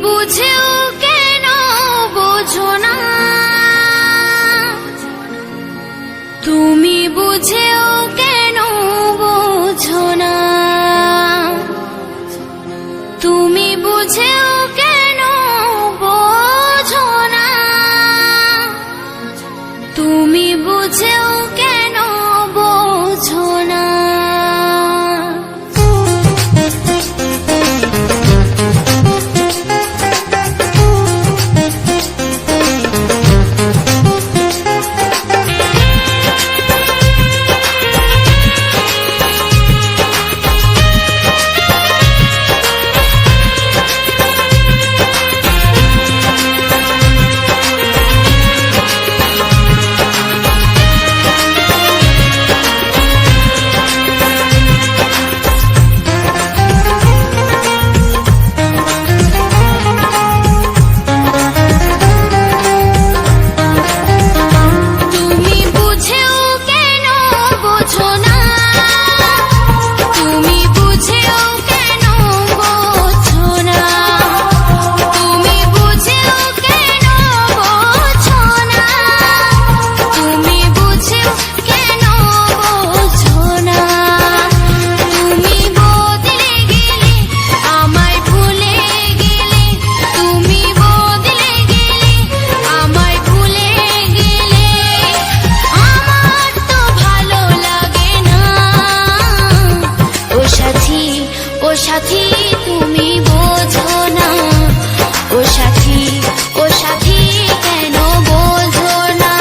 বুঝেও কেন বোঝো না, তুমি বুঝেও কেন বোঝো না, তুমি বুঝেও কেন বোঝো না, তুমি বুঝেও কেন বোঝো না। ও সাথী তুমি বোঝো না, ও সাথী, ও সাথী কেন বোঝো না।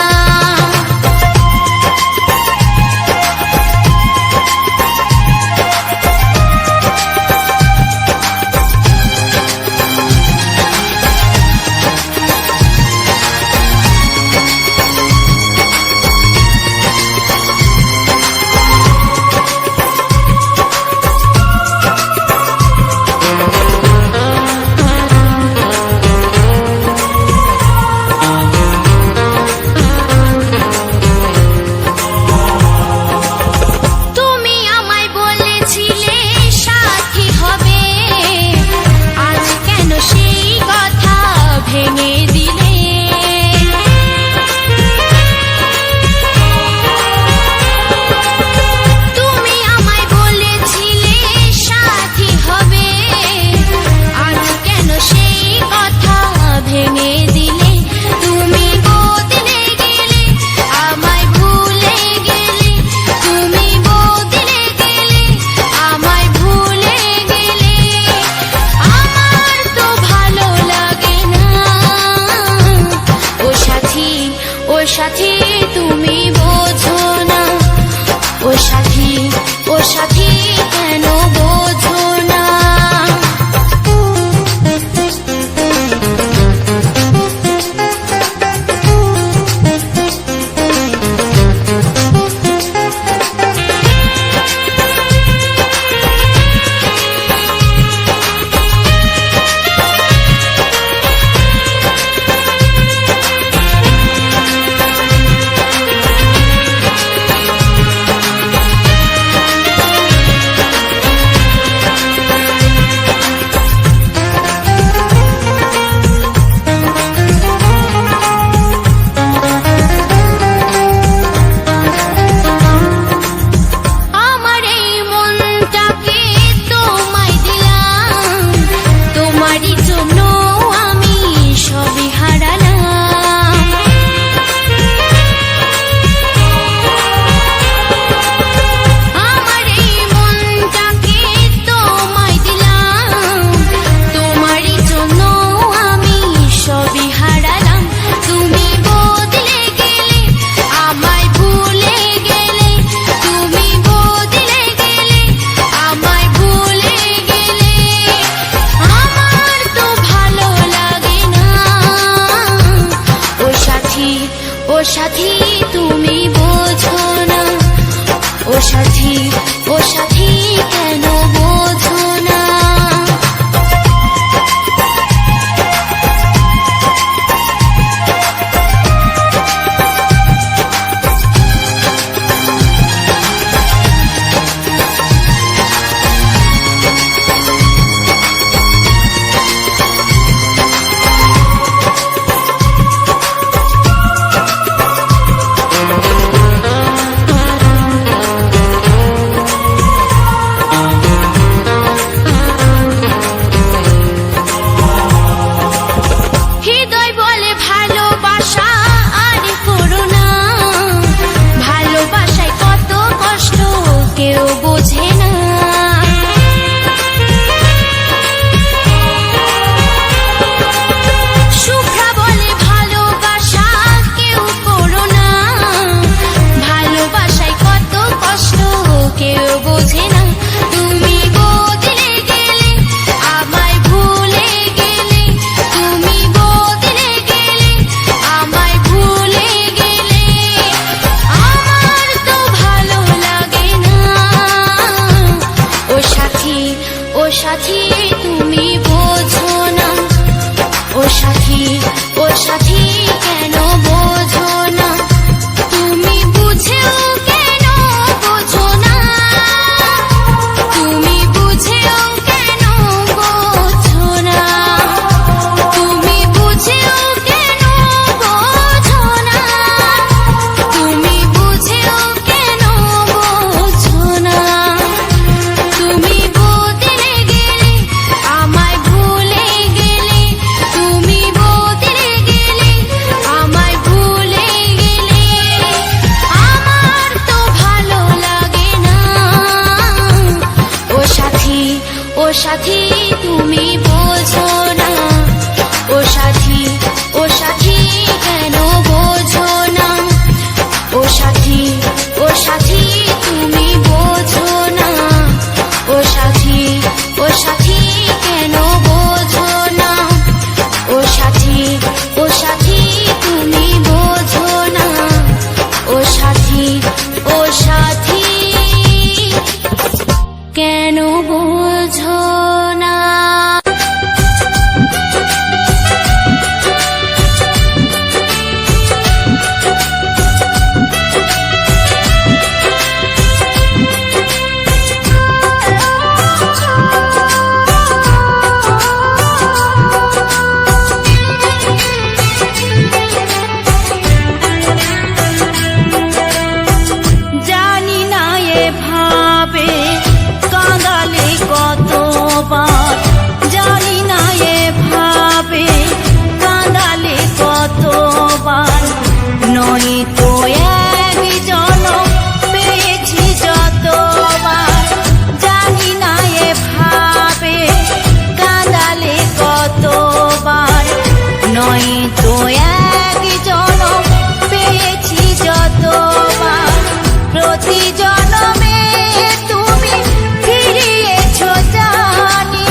তুমি বোঝো না, ও সাথী ও সাথী কেন বোঝো না, তুমি বুঝেও কেন বোঝো না, তুমি বুঝেও কেন বোঝো না, তুমি বুঝেও কেন বোঝো না, তুমি বুঝেও কেন বোঝো না, তুমি বদলে গেলে আমায় ভুলে গেলে, তুমি বদলে গেলে আমায় ভুলে গেলে, আমার তো ভালো লাগে না, ও সাথী ও সাথী তুমি বোঝো না, ও সাথী ও সাথী কেন বোঝো না, ও সাথী ও সাথী তুমি বোঝো না, ও সাথী ও সাথী কেন বোঝো না, ও সাথী ও সাথী তুমি বোঝো না, ও সাথী ও সাথী কেন বোঝো না। জানি না এভাবে কাঁদালে কতবার, জানি না এভাবে কাঁদালে কতবার, নই তো একজন পেয়েছি যতবার, জানি না এভাবে কাঁদালে কতবার, নই তো একজন পেয়েছি যতবার, প্রতি জনমে তুমি ফিরিয়েছো জানি,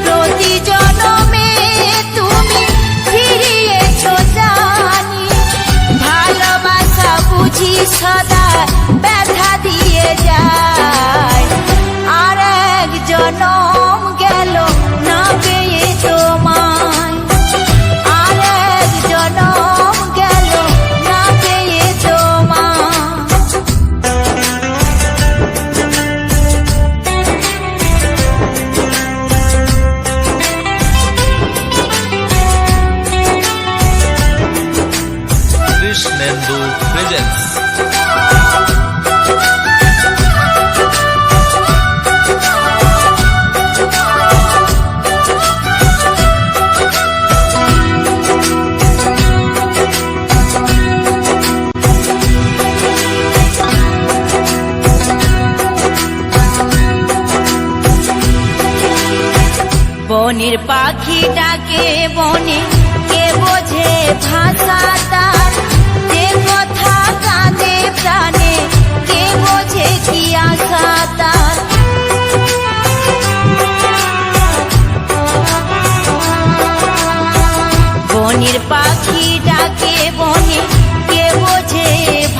প্রতি জনমে তুমি ফিরিয়েছো জানি, ভালোবাসা বুঝি সদা ব্যথা দিয়ে যায়, আর এক জনম গেল না পেয়ে তোমায়, আর এক জনম গেল না পেয়ে তোমায়। Krishnendu presents বনের পাখি ডাকে বনে, কে বোঝে ভাষা তার, যে কথা কাঁদে প্রাণে, কে বোঝে কি আশা তার, বনের পাখি ডাকে বনে, কে বোঝে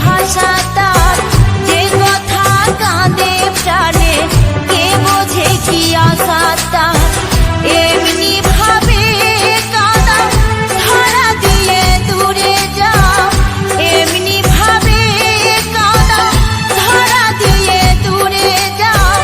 ভাষা তার, যে কথা কাঁদে প্রাণে, কে বোঝে কি আশা তার, এমনি ভাবে কাঁদা ধরা দিয়ে দূরে যাও, এমনি ভাবে কাঁদা ধরা দিয়ে দূরে যাও,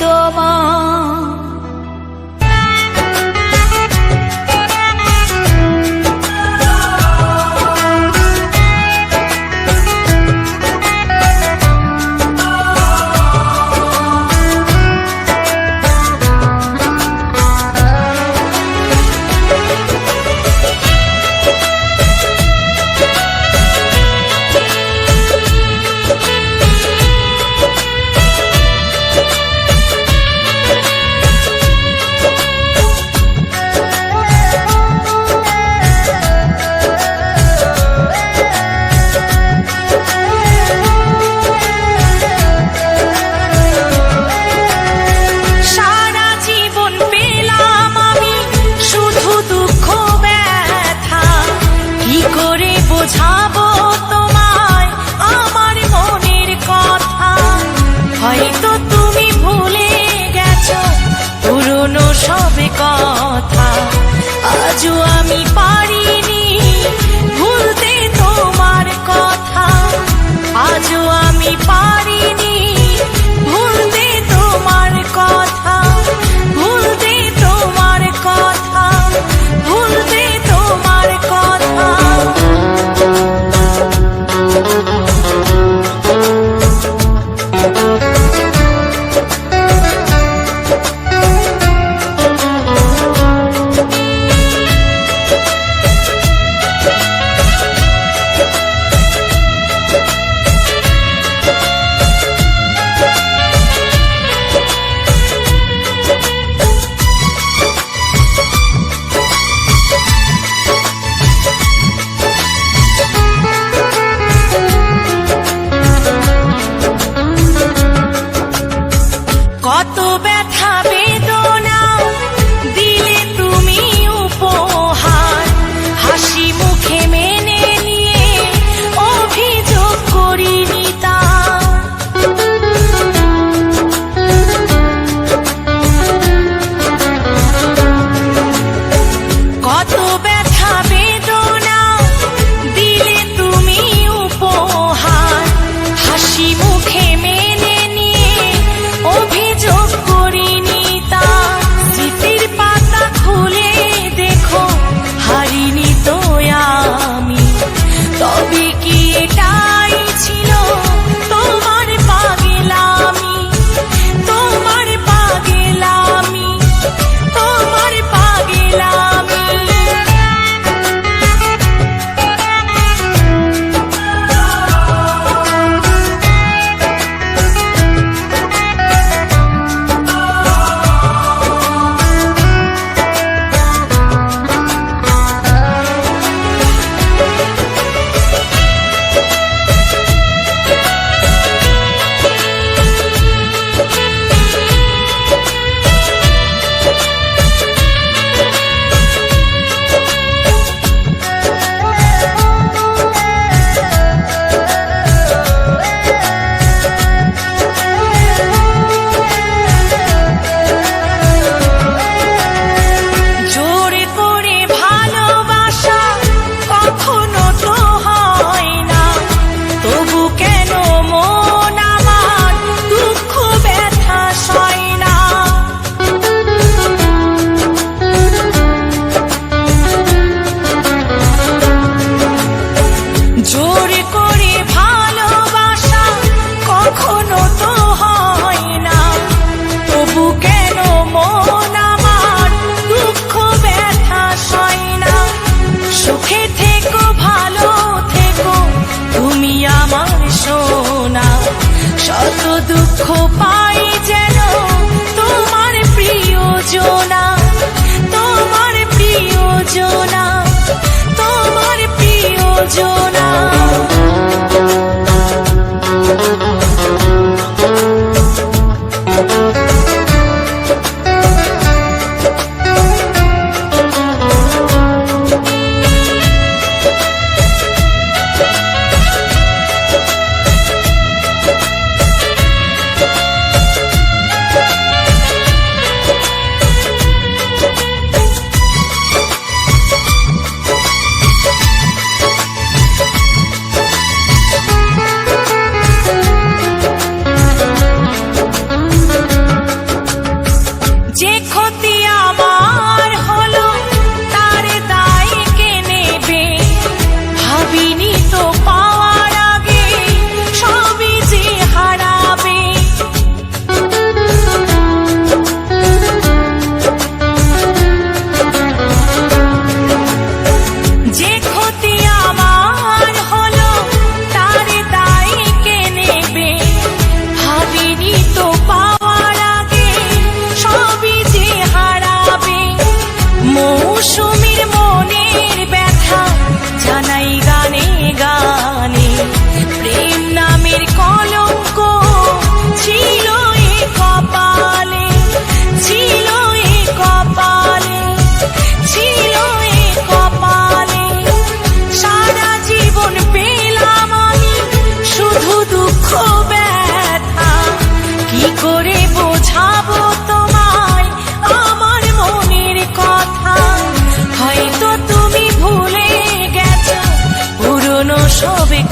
তোমার। বোঝাবো তোমায় আমার মনের কথা, হয়তো তুমি ভুলে গেছো পুরনো সব কথা। আজও আমি পারিনি ভুলতে তোমার কথা, আজও আমি পারিনি ভুলতে তোমার কথা, ভুলতে তোমার কথা, ভুলতে তোমার কথা। কত ব্যথা বেদনা দিলে তুমি উপহার, হাসি মুখে মেনে নিয়ে অভিযোগ করিনি তা। কত ব্যথা বেদনা দিলে তুমি উপহার, হাসি মুখে মেনে নিয়ে অভিযোগ করিনি তা। স্মৃতির পাতা খুলে দেখো হারিনি তো আমি, তবে কি এটাই ছিল তোমার পাগলামি, তোমার পাগলামি, তোমার পাগলামি। জোর করে ভালোবাসা কখনো তো হয় না, তবু কেন মন আমার দুঃখ ব্যথা সয় না। সুখে থেকো ভালো থেকো তুমি আমার সোনা, শত দুঃখ পাই যেন তোমার প্রিয়জনা, তোমার প্রিয়জনা, তোমার প্রিয়জনা।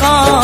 কর